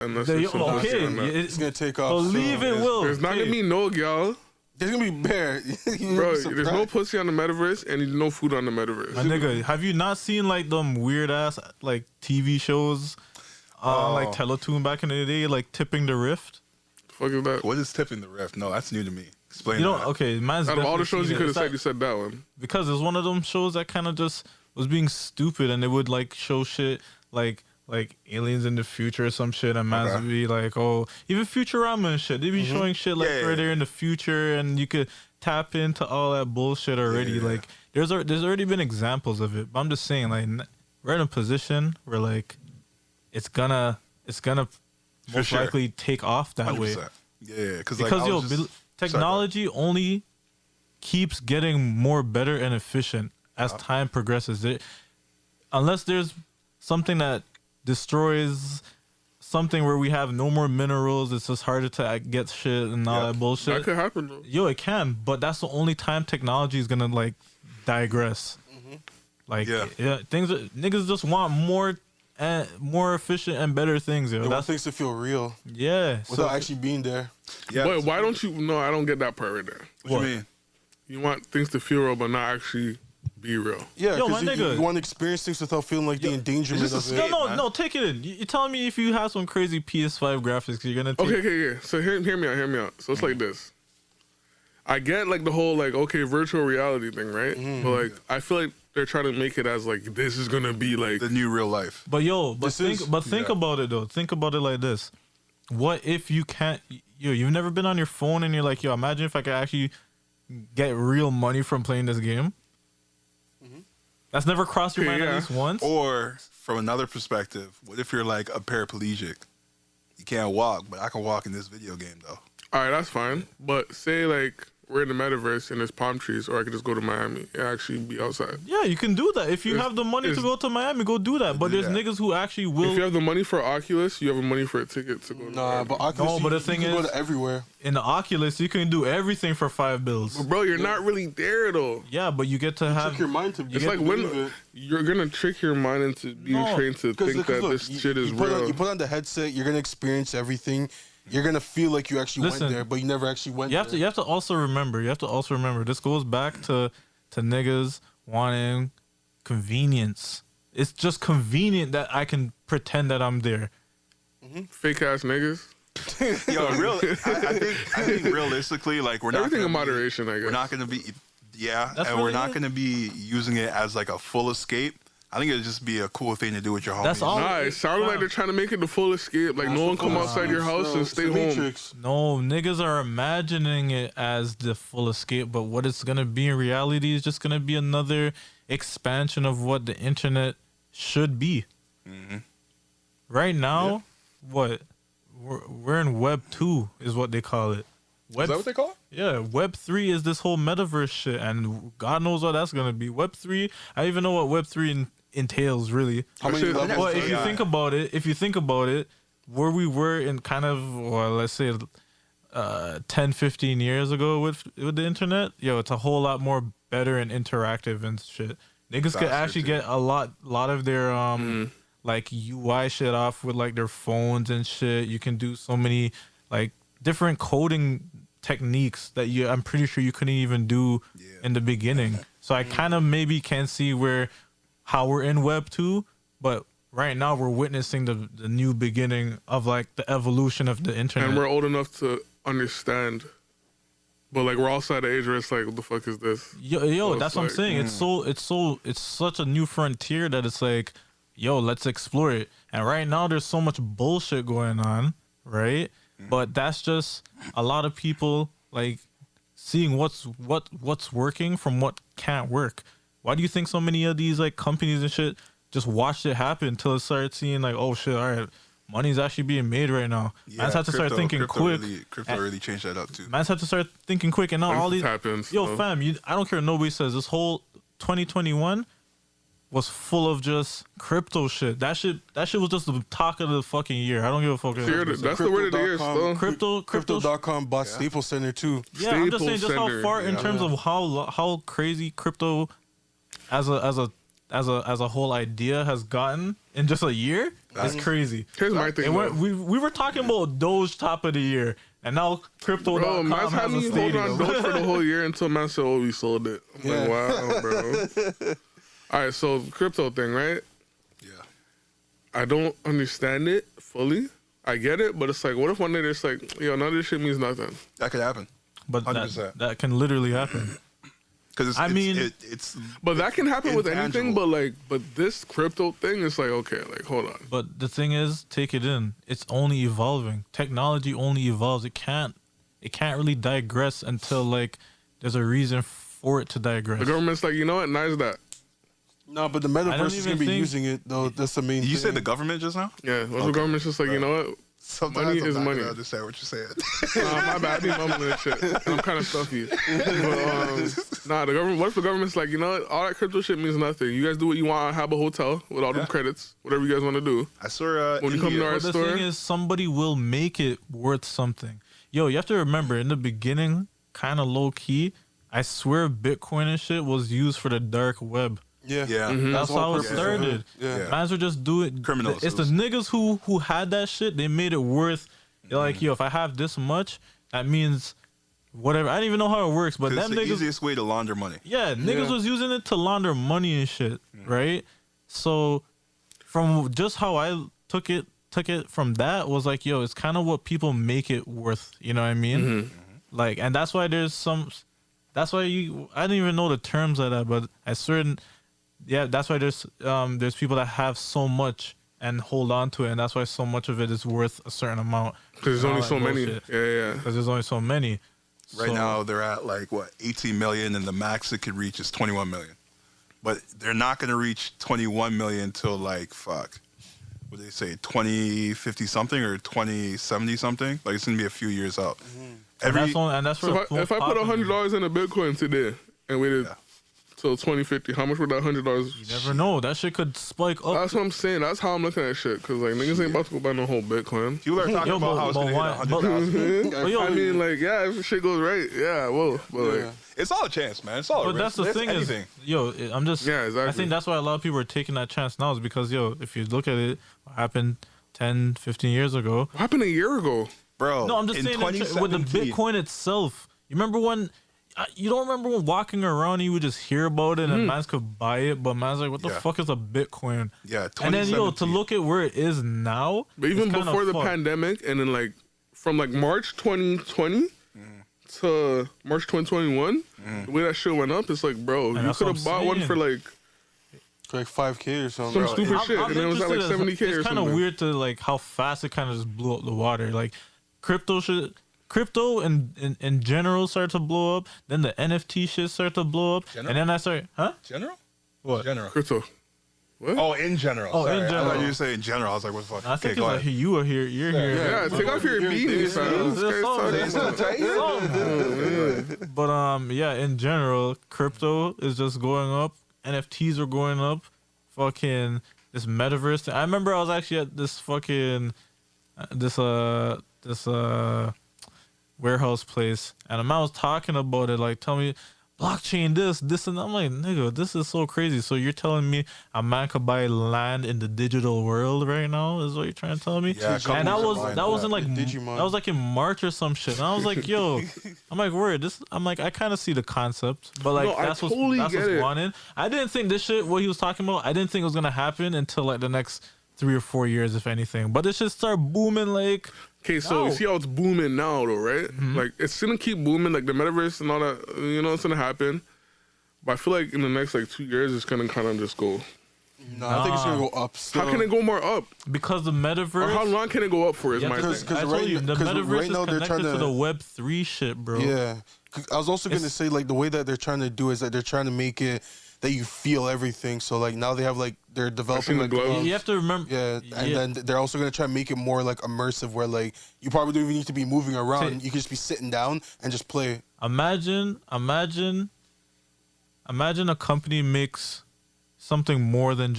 unless there's some bullshit on that. It's gonna take off. Believe it will. There's not gonna be no girl. There's gonna be bare. Bro, there's no pussy on the metaverse and no food on the metaverse. My nigga, have you not seen like them weird ass like TV shows on like Teletoon back in the day, like Tipping the Rift? Fuck is that? What is Tipping the Rift? No, that's new to me. Explain. You know, that. okay, man's Out of all the definitely shows you seen could it. have It's said, like- you said that one. because it's one of them shows that kind of just was being stupid, and they would like show shit like aliens in the future or some shit, and man's would be like, oh, even Futurama and shit. They be showing shit like right there in the future, and you could tap into all that bullshit already. Yeah. Like there's already been examples of it, but I'm just saying like we're in a position where like it's gonna most likely take off that 100%. way. Yeah, Because like, technology only keeps getting more better and efficient as time progresses. Unless there's something that destroys something where we have no more minerals, it's just harder to get shit and all that bullshit. That could happen, though. Yo, it can, but that's the only time technology is gonna like digress. Like niggas just want more and more efficient and better things. Yo, They want things to feel real. Yeah, without actually being there. Yeah. But why don't you? No, I don't get that part right there. What you mean? You want things to feel real, but not actually be real. Yeah, Yo, my because nigga. you want to experience things without feeling like the endangerment of it. No, take it in. You're telling me if you have some crazy PS5 graphics, you're gonna take Okay. So hear me out. So it's like this. I get like the whole like virtual reality thing, right? But like I feel like they're trying to make it as like this is gonna be like the new real life. But think about it though. Think about it like this. What if you can't? You've never been on your phone and you're like, imagine if I could actually get real money from playing this game. That's never crossed your mind at least once. Or from another perspective, what if you're like a paraplegic? You can't walk, but I can walk in this video game though. All right, that's fine. But say like we're in the metaverse and there's palm trees, or I could just go to Miami and actually be outside. Yeah, you can do that. If you have the money to go to Miami, go do that. But there's niggas who actually will. If you have the money for Oculus, you have the money for a ticket to go to Miami. But Oculus, but the thing you can is, go to everywhere. In the Oculus, you can do everything for $5. But bro, you're not really there though. Yeah, but you get to have Trick your mind to. It's like when you're gonna trick your mind into being trained to think that this shit is real. You put on the headset, you're gonna experience everything. You're gonna feel like you actually went there, but you never actually went there. You have to also remember. This goes back to niggas wanting convenience. It's just convenient that I can pretend that I'm there. Fake ass niggas. Yo, I think realistically, like we're not everything in moderation. I guess we're not gonna be, That's and we're really not it. gonna be using it as like a full escape. I think it'd just be a cool thing to do with your homies. That's all. Nah, it sounded like they're trying to make it the full escape. Like no one come outside your house and stay home. No, niggas are imagining it as the full escape, but what it's gonna be in reality is just gonna be another expansion of what the internet should be. Right now, what we're in Web 2 is what they call it. Is that what they call it? Yeah, Web 3 is this whole metaverse shit, and God knows what that's gonna be. Web 3, I don't even know what Web 3 entails really. How many levels? Well, if you think about it, where we were in kind of, or let's say 10, 15 years ago with the internet, it's a whole lot more better and interactive and shit. Niggas could actually get a lot of their like UI shit off with like their phones and shit. You can do so many like different coding techniques that I'm pretty sure you couldn't even do in the beginning. So I kind of maybe can see how we're in Web 2, but right now we're witnessing the new beginning of like the evolution of the internet. And we're old enough to understand. But like we're also at the age where it's like, what the fuck is this? Yo, So that's what I'm saying. It's such a new frontier that it's like, let's explore it. And right now there's so much bullshit going on, right? But that's just a lot of people like seeing what's working from what can't work. Why do you think so many of these like companies and shit just watched it happen until it started seeing like, oh shit, all right, money's actually being made right now. Man's have to start thinking quick. Crypto really changed that up too. Man's have to start thinking quick, and now all these happens. fam, I don't care what nobody says. This whole 2021 was full of just crypto shit. That shit was just the talk of the fucking year. I don't give a fuck. That's the word of the year still. Crypto.com bought Staples Center too. Yeah, I'm just saying just how far in terms of how crazy crypto as a whole idea has gotten in just a year. It's crazy. Here's my thing. We were talking about Doge top of the year, and now Crypto.com man's had has a me hold stadium. on Doge for the whole year until man said, "Oh, we sold it." I'm like, wow, bro. All right, so crypto thing, right? Yeah. I don't understand it fully. I get it, but it's like, what if one day it's like, yo, none of this shit means nothing? That could happen. But 100%. that can literally happen. Because it's But that can happen with anything. intangible. But this crypto thing is like, okay, like hold on. But the thing is, take it in. It's only evolving. Technology only evolves. It can't really digress until like there's a reason for it to digress. The government's like, you know what? Nice that. No, but the metaverse is gonna be using it though. That's the main. You thing. said the government just now? Yeah, the government's just like, you know what? Sometimes Money I'm is not money. gonna understand what you're saying. My bad. I be mumbling that shit. And I'm kind of stuffy. But, the government. What if the government's like, you know what? All that crypto shit means nothing. You guys do what you want. Have a hotel with all them credits. Whatever you guys want to do. I saw When you come to our But the store. thing is, somebody will make it worth something. Yo, you have to remember, in the beginning, kind of low key, I swear Bitcoin and shit was used for the dark web. Yeah, Yeah. That's how it started. Yeah. Mans were just doing Criminals. It's the niggas who had that shit. They made it worth. They're like, yo, if I have this much, that means whatever. I don't even know how it works, but It's them the niggas. easiest way to launder money. Yeah, niggas was using it to launder money and shit, right? So, from just how I took it from that was like, yo, it's kind of what people make it worth. You know what I mean? Like, and that's why there's some. That's why I didn't even know the terms of that, but I certain. Yeah, that's why there's people that have so much and hold on to it, and that's why so much of it is worth a certain amount. Because there's only All so that many. bullshit. Yeah. Because there's only so many. Right So- now, they're at like, what, 18 million, and the max it could reach is 21 million. But they're not going to reach 21 million until like, fuck, what do they say, 2050 something or 2070 something? Like, it's going to be a few years out. And that's for So if I put $100 in a Bitcoin today and waited till 2050, how much would that $100? You never know. That shit could spike up. That's what I'm saying. That's how I'm looking at shit. Because like niggas ain't about to go buy no whole Bitcoin. People are talking Yo, about how it's going to hit 100,000. But yo, I mean, like, yeah, if shit goes right, yeah, whoa. But like, It's all a chance, man. It's all a But risk. that's the It's thing anything. is, yo, I'm just. Yeah, exactly. I think that's why a lot of people are taking that chance now, is because, yo, if you look at it, what happened 10, 15 years ago. what happened a year ago? Bro, No, I'm just in saying with the 2017 Bitcoin itself. You remember when? You don't remember when walking around, you would just hear about it and mans could buy it, but man's like, what the Yeah. fuck is a Bitcoin? Yeah, And then, yo, to 2017. look at where it is now. But even it's kinda before the fucked. pandemic, and then like from like March 2020 to March 2021, the way that shit went up, it's like, bro, you that's could what have I'm bought one saying. for like like 5K or something. some Bro, stupid I'm- shit, I'm and then it was at like interested in- 70K or It's kind of something. weird to like how fast it kind of just blew up the water. Like crypto in general started to blow up. Then the NFT shit started to blow up, General? and then I started, huh? General? What? General. Crypto. What? Oh, in general. Oh, in Sorry. I general. thought you were saying general. I was like, what the fuck? I think go it's like ahead. you were here, you're here. Yeah, take off your beanie, fam. This guy's talking about- But yeah, in general, crypto is just going up. NFTs are going up. Fucking this metaverse thing. I remember I was actually at this fucking this warehouse place, and a man was talking about it, like, tell me blockchain this, and I'm like, nigga, this is so crazy. So you're telling me a man could buy land in the digital world right now? Is what you're trying to tell me? Yeah, and that companies was are that was in like Digimon. that was like in March or some shit. And I was like, yo, I'm like, word, this. I'm like, I kind of see the concept, but like No, I that's totally what's get it. wanted. I didn't think this shit, what he was talking about, I didn't think it was gonna happen until like the next 3 or 4 years, if anything. But it should start booming like. Okay, so you No. see how it's booming now, though, right? Like, it's gonna keep booming, like the metaverse and all that. You know, it's gonna happen. But I feel like in the next like 2 years, it's gonna kind of just go. No, I think it's gonna go up. Still. How can it go more up? Because the metaverse. Or how long can it go up for? Is Yeah, my because thing. I told right you, n- the 'cause metaverse right now is they're connected trying to to- the Web3 shit, bro. Yeah. I was also gonna It's- say like the way that they're trying to do is that they're trying to make it that you feel everything. So like now they have like they're developing the like gloves. You have to remember. Yeah, and then they're also gonna try and make it more like immersive, where like you probably don't even need to be moving around. See- You can just be sitting down and just play. Imagine a company makes something more than just